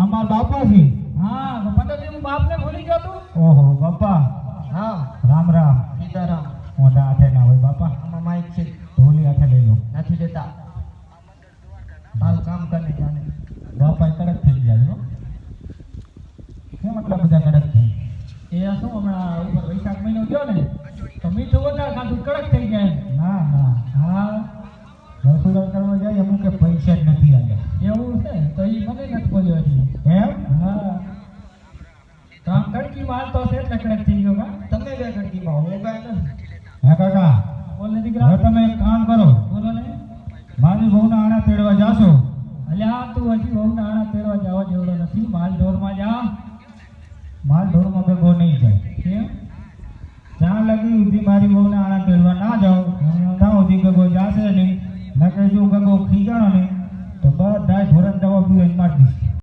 અમાર બાપા છે. હા તો પંડિતજી હું બાપને ભૂલી ગયો તું. ઓહો બાપા. હા રામ રામ. સીતારામ. મોઢા હાથે ના હોય બાપા. આમાં માઇક છે, ઢોલી હાથે લઈ લો. નથી દેતા. હાલ કામ કરને જાને. બાપા કડક થઈ ગયા છો. કેમ આટલા બધા કડક થઈ? એ શું હમણાં ઉપર વૈશાખ મહિનો ગયો ને તો મીઠું વધારે ખાધું કડક થઈ ગયા એમ. ના ના. હા રસોડા કરવા જાય અમુક કે પૈસા જ નથી આવ્યા. એવું છે તો એ મને નથી બોલ્યો હજી. એમ? હા તો આમ કડકી માલ તો છે એટલે કડક થઈ ગયો કા. તમે બે ઘડીમાં હું કાંઈ નથી. હા કાકા બોલ ને હવે દીકરા. તમે એક કામ